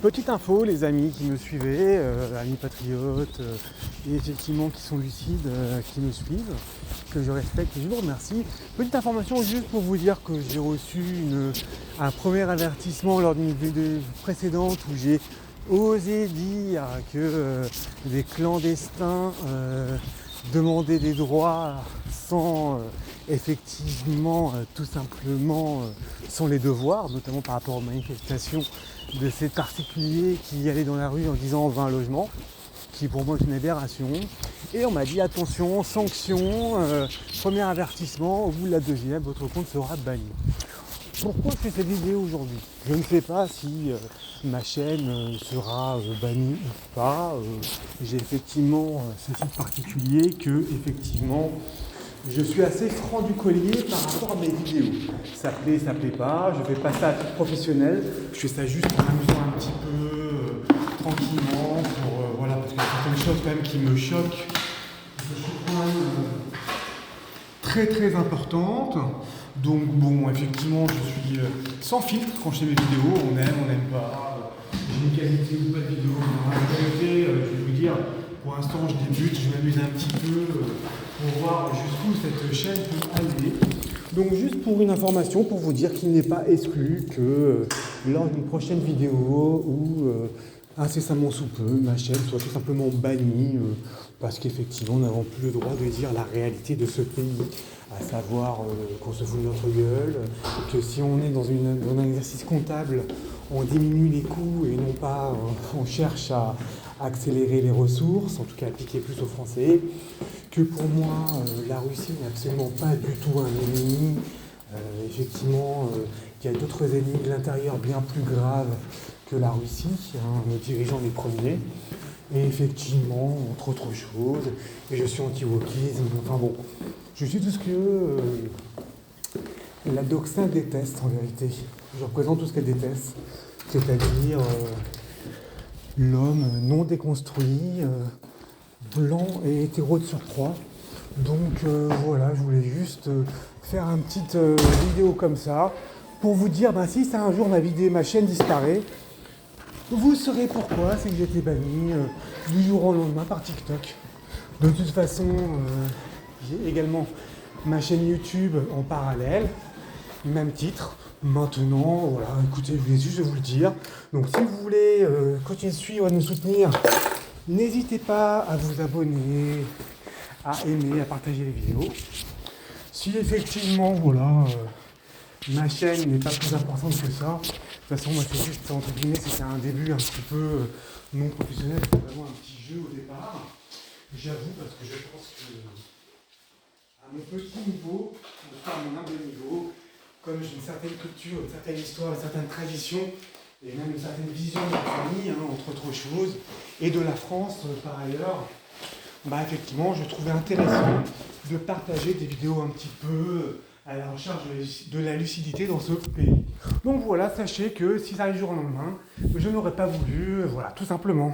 Petite info, les amis qui me suivaient, amis patriotes, et effectivement qui sont lucides, qui me suivent, que je respecte et je vous remercie. Petite information juste pour vous dire que j'ai reçu un premier avertissement lors d'une vidéo précédente où j'ai osé dire que des clandestins demandaient des droits sans effectivement tout simplement sans les devoirs, notamment par rapport aux manifestations de ces particuliers qui allaient dans la rue en disant on veut un logement, qui pour moi est une aberration. Et on m'a dit attention, sanction, premier avertissement, au bout de la deuxième, votre compte sera banni. Pourquoi je fais cette vidéo aujourd'hui? Je ne sais pas si ma chaîne sera bannie ou pas. J'ai effectivement ce site particulier que effectivement je suis assez franc du collier par rapport à mes vidéos. Ça plaît pas, je vais passer à titre professionnel. Je fais ça juste en m'amusant un petit peu, tranquillement, voilà, parce qu'il y a certaines choses quand même qui me choquent. Je trouve quand même très importantes. Donc bon, effectivement, je suis sans filtre quand je fais mes vidéos. On n'aime pas. J'ai une qualité ou pas de vidéo. En réalité, je vais vous dire, pour l'instant, je débute, je m'amuse un petit peu pour voir jusqu'où cette chaîne peut aller. Donc juste pour une information, pour vous dire qu'il n'est pas exclu que lors d'une prochaine vidéo ou incessamment sous peu, ma chaîne soit tout simplement bannie parce qu'effectivement, nous n'avons plus le droit de dire la réalité de ce pays, à savoir qu'on se fout de notre gueule, que si on est dans un exercice comptable, on diminue les coûts et non pas on cherche à accélérer les ressources, en tout cas appliquer plus aux Français, que pour moi la Russie n'est absolument pas du tout un ennemi. Effectivement, il y a d'autres ennemis de l'intérieur bien plus graves que la Russie, nos dirigeants les premiers. Et effectivement, entre autres choses, et je suis anti-wokisme, enfin bon, je suis tout ce que la doxa déteste en vérité. Je représente tout ce qu'elle déteste, c'est-à-dire l'homme non déconstruit, blanc et hétéro de surcroît. Donc voilà, je voulais juste faire une petite vidéo comme ça, pour vous dire, si ça un jour ma chaîne disparaît, vous saurez pourquoi, c'est que j'ai été banni du jour au lendemain par TikTok. De toute façon, j'ai également ma chaîne YouTube en parallèle, même titre. Maintenant, voilà, écoutez, je voulais juste vous le dire. Donc si vous voulez continuer de suivre et de nous soutenir, n'hésitez pas à vous abonner, à aimer, à partager les vidéos. Si effectivement, voilà, ma chaîne n'est pas plus importante que ça, de toute façon, moi, c'est juste, entre guillemets, c'était un début un petit peu non professionnel, c'était vraiment un petit jeu au départ. J'avoue, parce que je pense que, à mon petit niveau, à mon humble niveau, comme j'ai une certaine culture, une certaine histoire, une certaine tradition, et même une certaine vision de la famille, entre autres choses, et de la France par ailleurs, effectivement, je trouvais intéressant de partager des vidéos un petit peu à la recherche de la lucidité dans ce pays. Donc voilà, sachez que si ça arrive du jour au lendemain, je n'aurais pas voulu, voilà, tout simplement.